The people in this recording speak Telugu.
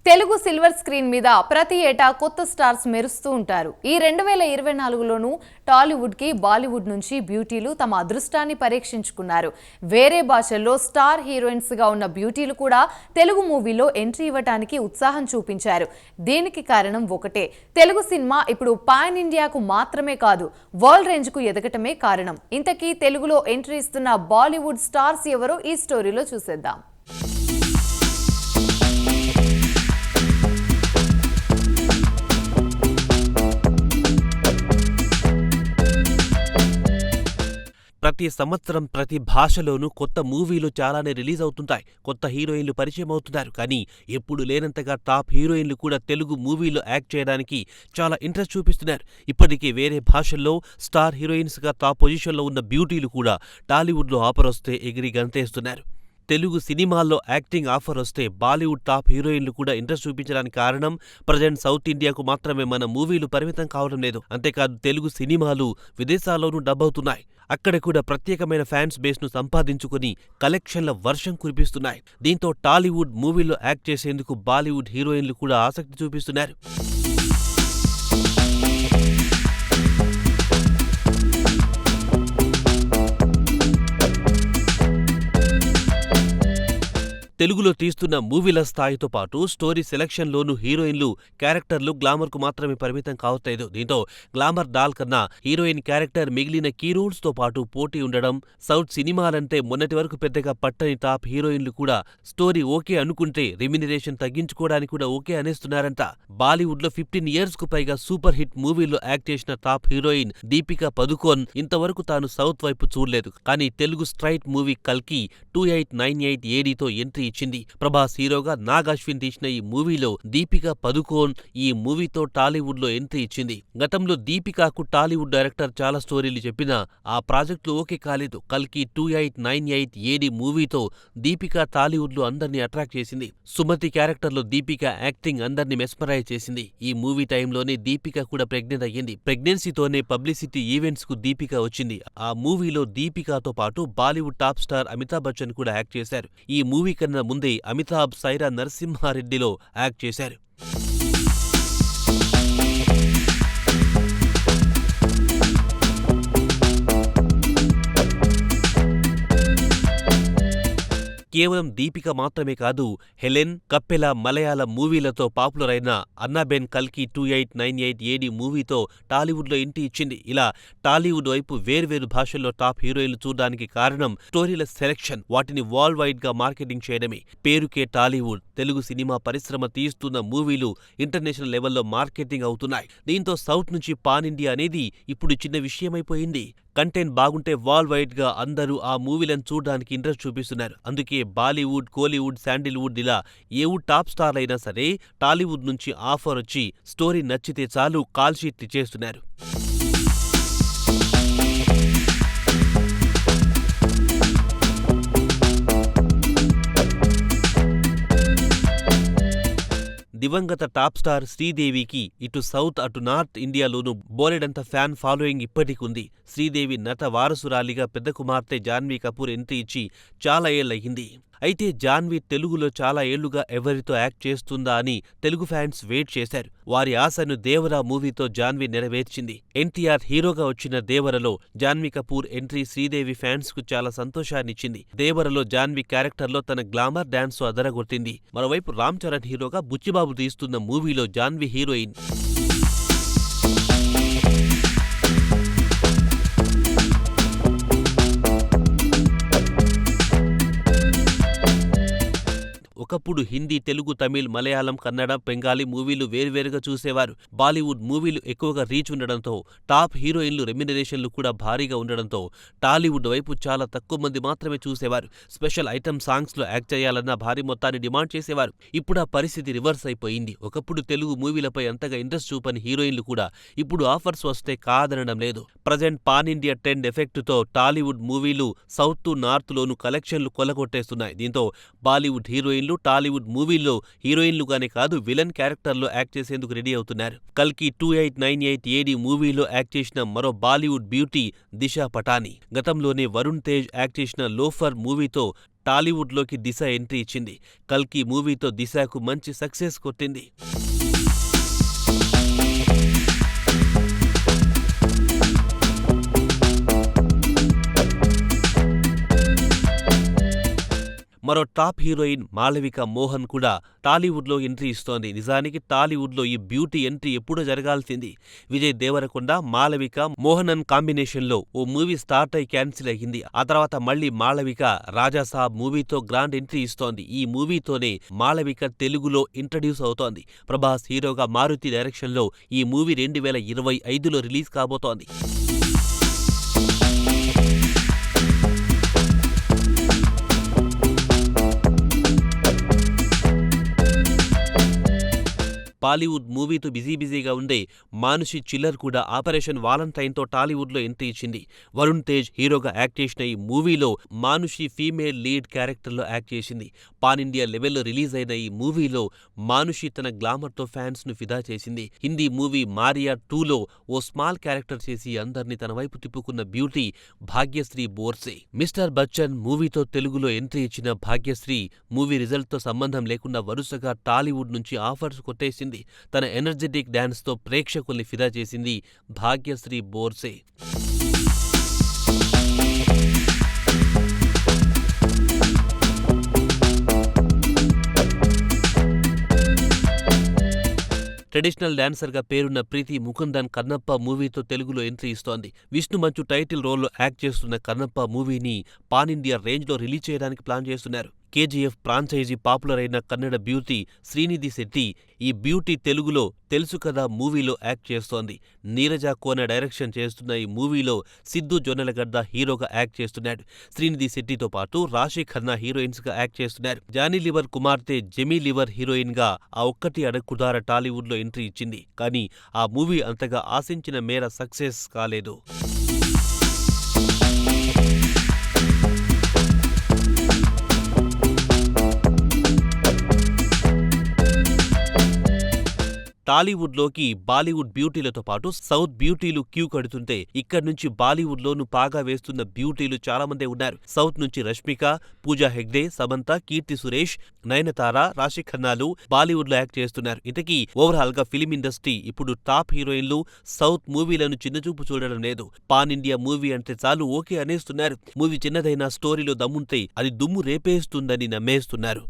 తెలుగు సిల్వర్ స్క్రీన్ మీద ప్రతి ఏటా కొత్త స్టార్స్ మెరుస్తూ ఉంటారు. ఈ 2024లోనూ టాలీవుడ్ కి బాలీవుడ్ నుంచి బ్యూటీలు తమ అదృష్టాన్ని పరీక్షించుకున్నారు. వేరే భాషల్లో స్టార్ హీరోయిన్స్ గా ఉన్న బ్యూటీలు కూడా తెలుగు మూవీలో ఎంట్రీ ఇవ్వడానికి ఉత్సాహం చూపించారు. దీనికి కారణం ఒకటే, తెలుగు సినిమా ఇప్పుడు పాన్ ఇండియాకు మాత్రమే కాదు, వరల్డ్ రేంజ్ కు ఎదగటమే కారణం. ఇంతకీ తెలుగులో ఎంట్రీ ఇస్తున్న బాలీవుడ్ స్టార్స్ ఎవరో ఈ స్టోరీలో చూసేద్దాం. ప్రతి సంవత్సరం ప్రతి భాషలోనూ కొత్త మూవీలు చాలానే రిలీజ్ అవుతుంటాయి. కొత్త హీరోయిన్లు పరిచయం అవుతున్నారు. కానీ ఎప్పుడు లేనంతగా టాప్ హీరోయిన్లు కూడా తెలుగు మూవీలో యాక్ట్ చేయడానికి చాలా ఇంట్రెస్ట్ చూపిస్తున్నారు. ఇప్పటికే వేరే భాషల్లో స్టార్ హీరోయిన్స్గా టాప్ పొజిషన్లో ఉన్న బ్యూటీలు కూడా టాలీవుడ్లో ఆఫర్ వస్తే ఎగిరి గంతేస్తున్నారు. తెలుగు సినిమాల్లో యాక్టింగ్ ఆఫర్ వస్తే బాలీవుడ్ టాప్ హీరోయిన్లు కూడా ఇంట్రెస్ట్ చూపించడానికి కారణం ప్రజెంట్ సౌత్ ఇండియాకు మాత్రమే మన మూవీలు పరిమితం కావడం లేదు. అంతేకాదు తెలుగు సినిమాలు విదేశాల్లోనూ డబ్ అవుతున్నాయి. అక్కడ కూడా ప్రత్యేకమైన ఫ్యాన్స్ బేస్ను సంపాదించుకుని కలెక్షన్ల వర్షం కురిపిస్తున్నాయి. దీంతో టాలీవుడ్ మూవీల్లో యాక్ట్ చేసేందుకు బాలీవుడ్ హీరోయిన్లు కూడా ఆసక్తి చూపిస్తున్నారు. తెలుగులో తీస్తున్న మూవీల స్థాయితో పాటు స్టోరీ సెలక్షన్లోనూ హీరోయిన్లు క్యారెక్టర్లు గ్లామర్కు మాత్రమే పరిమితం కావట్లేదు. దీంతో గ్లామర్ డాల్ కన్నా హీరోయిన్ క్యారెక్టర్ మిగిలిన కీ రోల్స్తో పాటు పోటీ ఉండడం, సౌత్ సినిమాలంటే మొన్నటి వరకు పెద్దగా పట్టని టాప్ హీరోయిన్లు కూడా స్టోరీ ఓకే అనుకుంటే రెమ్యునరేషన్ తగ్గించుకోవడానికి కూడా ఓకే అనేస్తున్నారంట. బాలీవుడ్లో 15 years కు పైగా సూపర్ హిట్ మూవీల్లో యాక్ట్ చేసిన టాప్ హీరోయిన్ దీపికా పదుకోన్ ఇంతవరకు తాను సౌత్ వైపు చూడలేదు. కానీ తెలుగు స్ట్రైట్ మూవీ కల్కి 2898 ఏడీతో ఎంట్రీ ఇచ్చింది. ప్రభాస్ హీరోగా నాగ్ అశ్విన్ తీసిన ఈ మూవీలో దీపికా పదుకోన్ ఈ మూవీతో టాలీవుడ్ లో ఎంట్రీ ఇచ్చింది. గతంలో దీపికాకు టాలీవుడ్ డైరెక్టర్ చాలా స్టోరీలు చెప్పినా ఆ ప్రాజెక్టులు ఓకే కాలేదు. కల్కి 2898 ఏడీ మూవీతో దీపికా టాలీవుడ్ లో అందరినీ అట్రాక్ట్ చేసింది. సుమతి క్యారెక్టర్ లో దీపికా యాక్టింగ్ అందరినీ మెస్మరైజ్ చేసింది. ఈ మూవీ టైంలోనే దీపిక కూడా ప్రెగ్నెంట్ అయ్యింది. ప్రెగ్నెన్సీతోనే పబ్లిసిటీ ఈవెంట్స్ కు దీపిక వచ్చింది. ఆ మూవీలో దీపికాతో పాటు బాలీవుడ్ టాప్ స్టార్ అమితాబ్ బచ్చన్ కూడా యాక్ట్ చేశారు. ఈ మూవీ కన్నా ముందే అమితాబ్ సైరా నరసింహారెడ్డిలో యాక్ట్ చేశారు. కేవలం దీపిక మాత్రమే కాదు, హెలెన్, కప్పెల మలయాళ మూవీలతో పాపులర్ అయిన అన్నాబెన్ కల్కి 2898 ఏడీ మూవీతో టాలీవుడ్లో ఎంట్రీ ఇచ్చింది. ఇలా టాలీవుడ్ వైపు వేర్వేరు భాషల్లో టాప్ హీరోయిన్లు చూడడానికి కారణం స్టోరీల సెలెక్షన్, వాటిని వరల్డ్ వైడ్ గా మార్కెటింగ్ చేయడమే. పేరుకే టాలీవుడ్. తెలుగు సినిమా పరిశ్రమ తీస్తున్న మూవీలు ఇంటర్నేషనల్ లెవెల్లో మార్కెటింగ్ అవుతున్నాయి. దీంతో సౌత్ నుంచి పాన్ ఇండియా అనేది ఇప్పుడు చిన్న విషయమైపోయింది. కంటెంట్ బాగుంటే వరల్డ్ వైడ్ గా అందరూ ఆ మూవీలను చూడడానికి ఇంట్రెస్ట్ చూపిస్తున్నారు. అందుకే బాలీవుడ్, కోలీవుడ్, శాండిల్వుడ్ ఇలా ఏ టాప్ స్టార్ అయినా సరే టాలీవుడ్ నుంచి ఆఫర్ వచ్చి స్టోరీ నచ్చితే చాలు కాల్ షీట్ ఇచ్చేస్తున్నారు. దివంగత టాప్ స్టార్ శ్రీదేవికి ఇటు సౌత్ అటు నార్త్ ఇండియాలోనూ బోలెడంత ఫ్యాన్ ఫాలోయింగ్ ఇప్పటికుంది. శ్రీదేవి నట వారసురాలిగా పెద్ద కుమార్తె జాన్వీ కపూర్ ఎంట్రీ ఇచ్చి చాలా ఏళ్లయ్యింది. అయితే జాన్వీ తెలుగులో చాలా ఏళ్లుగా ఎవరితో యాక్ట్ చేస్తుందా అని తెలుగు ఫ్యాన్స్ వెయిట్ చేశారు. వారి ఆశను దేవరా మూవీతో జాన్వీ నెరవేర్చింది. ఎన్టీఆర్ హీరోగా వచ్చిన దేవరలో జాన్వీ కపూర్ ఎంట్రీ శ్రీదేవి ఫ్యాన్స్ కు చాలా సంతోషాన్నిచ్చింది. దేవరలో జాన్వీ క్యారెక్టర్లో తన గ్లామర్ డాన్స్ అదరగొట్టింది. మరోవైపు రామ్ చరణ్ హీరోగా బుచ్చిబాబు తీస్తున్న మూవీలో జాన్వీ హీరోయిన్. ఒకప్పుడు హిందీ, తెలుగు, తమిళ్, మలయాళం, కన్నడ, బెంగాలీ మూవీలు వేర్వేరుగా చూసేవారు. బాలీవుడ్ మూవీలు ఎక్కువగా రీచ్ ఉండడంతో, టాప్ హీరోయిన్లు రెమ్యునరేషన్లు కూడా భారీగా ఉండడంతో టాలీవుడ్ వైపు చాలా తక్కువ మంది మాత్రమే చూసేవారు. స్పెషల్ ఐటమ్ సాంగ్స్లో యాక్ట్ చేయాలన్న భారీ మొత్తాన్ని డిమాండ్ చేసేవారు. ఇప్పుడు ఆ పరిస్థితి రివర్స్ అయిపోయింది. ఒకప్పుడు తెలుగు మూవీలపై అంతగా ఇంట్రెస్ట్ చూపని హీరోయిన్లు కూడా ఇప్పుడు ఆఫర్స్ వస్తే కాదనడం లేదు. ప్రజెంట్ పాన్ ఇండియా ట్రెండ్ ఎఫెక్టుతో టాలీవుడ్ మూవీలు సౌత్, నార్త్ లోనూ కలెక్షన్లు కొల్లగొట్టేస్తున్నాయి. దీంతో బాలీవుడ్ హీరోయిన్లు టాలీవుడ్ మూవీల్లో హీరోయిన్లుగానే కాదు విలన్ క్యారెక్టర్లో యాక్ట్ చేసేందుకు రెడీ అవుతున్నారు. కల్కి 2898 ఏడీ మూవీలో యాక్ట్ చేసిన మరో బాలీవుడ్ బ్యూటీ దిశా పటాని. గతంలోనే వరుణ్ తేజ్ యాక్ట్ చేసిన లోఫర్ మూవీతో టాలీవుడ్లోకి దిశ ఎంట్రీ ఇచ్చింది. కల్కి మూవీతో దిశకు మంచి సక్సెస్ కొట్టింది. మరో టాప్ హీరోయిన్ మాళవిక మోహన్ కూడా టాలీవుడ్లో ఎంట్రీ ఇస్తోంది. నిజానికి టాలీవుడ్లో ఈ బ్యూటీ ఎంట్రీ ఎప్పుడో జరగాల్సింది. విజయ్ దేవరకొండ, మాళవిక మోహనన్ కాంబినేషన్లో ఓ మూవీ స్టార్ట్ అయి క్యాన్సిల్ అయ్యింది. ఆ తర్వాత మళ్లీ మాళవిక రాజాసాబ్ మూవీతో గ్రాండ్ ఎంట్రీ ఇస్తోంది. ఈ మూవీతోనే మాళవిక తెలుగులో ఇంట్రడ్యూస్ అవుతోంది. ప్రభాస్ హీరోగా మారుతి డైరెక్షన్లో ఈ మూవీ 2025లో రిలీజ్ కాబోతోంది. బాలీవుడ్ మూవీతో బిజీగా ఉండే మానుషి చిల్లర్ కూడా ఆపరేషన్ వాలంటైన్తో టాలీవుడ్లో ఎంట్రీ ఇచ్చింది. వరుణ్ తేజ్ హీరోగా యాక్ట్ చేసిన ఈ మూవీలో మానుషి ఫీమేల్ లీడ్ క్యారెక్టర్లో యాక్ట్ చేసింది. పాన్ ఇండియా లెవెల్లో రిలీజ్ అయిన ఈ మూవీలో మానుషి తన గ్లామర్తో ఫ్యాన్స్ ను ఫిదా చేసింది. హిందీ మూవీ మారియా 2లో ఓ స్మాల్ క్యారెక్టర్ చేసి అందర్నీ తన వైపు తిప్పుకున్న బ్యూటీ భాగ్యశ్రీ బోర్సే. మిస్టర్ బచ్చన్ మూవీతో తెలుగులో ఎంట్రీ ఇచ్చిన భాగ్యశ్రీ మూవీ రిజల్ట్తో సంబంధం లేకుండా వరుసగా టాలీవుడ్ నుంచి ఆఫర్స్ కొట్టేసింది. తన ఎనర్జెటిక్ డాన్స్తో ప్రేక్షకుల్ని ఫిదా చేసింది భాగ్యశ్రీ బోర్సే. ట్రెడిషనల్ డాన్సర్గా పేరున్న ప్రీతి ముకుందన్ కన్నప్ప మూవీతో తెలుగులో ఎంట్రీ ఇస్తోంది. విష్ణు మంచు టైటిల్ రోల్లో యాక్ట్ చేస్తున్న కన్నప్ప మూవీని పాన్ ఇండియా రేంజ్లో రిలీజ్ చేయడానికి ప్లాన్ చేస్తున్నారు. కేజీఎఫ్ ఫ్రాంచైజీ పాపులర్ అయిన కన్నడ బ్యూటీ శ్రీనిధి శెట్టి ఈ బ్యూటీ తెలుగులో తెలుసు కదా మూవీలో యాక్ట్ చేస్తోంది. నీరజ కోన డైరెక్షన్ చేస్తున్న ఈ మూవీలో సిద్ధు జొన్నలగడ్డ హీరోగా యాక్ట్ చేస్తున్నాడు. శ్రీనిధి శెట్టితో పాటు రాశి ఖన్నా హీరోయిన్స్ గా యాక్ట్ చేస్తున్నారు. జానీ లివర్ కుమార్తె జెమీ లివర్ హీరోయిన్ గా ఆ ఒక్కటి అడక్కుదార టాలీవుడ్లో ఎంట్రీ ఇచ్చింది. కానీ ఆ మూవీ అంతగా ఆశించిన మేర సక్సెస్ కాలేదు. టాలీవుడ్లోకి బాలీవుడ్ బ్యూటీలతో పాటు సౌత్ బ్యూటీలు క్యూ కడుతుంటే ఇక్కడి నుంచి బాలీవుడ్లోనూ పాగా వేస్తున్న బ్యూటీలు చాలామందే ఉన్నారు. సౌత్ నుంచి రష్మిక, పూజా హెగ్డే, సమంత, కీర్తి సురేష్, నయనతార, రాశి ఖన్నాలు బాలీవుడ్లో యాక్ట్ చేస్తున్నారు. ఇంతకీ ఓవరాల్ గా ఫిలిం ఇండస్ట్రీ ఇప్పుడు టాప్ హీరోయిన్లు సౌత్ మూవీలను చిన్నచూపు చూడడం లేదు. పాన్ ఇండియా మూవీ అంటే చాలు ఓకే అనేస్తున్నారు. మూవీ చిన్నదైనా స్టోరీలో దమ్ముంటే అది దుమ్ము రేపేస్తుందని నమ్మేస్తున్నారు.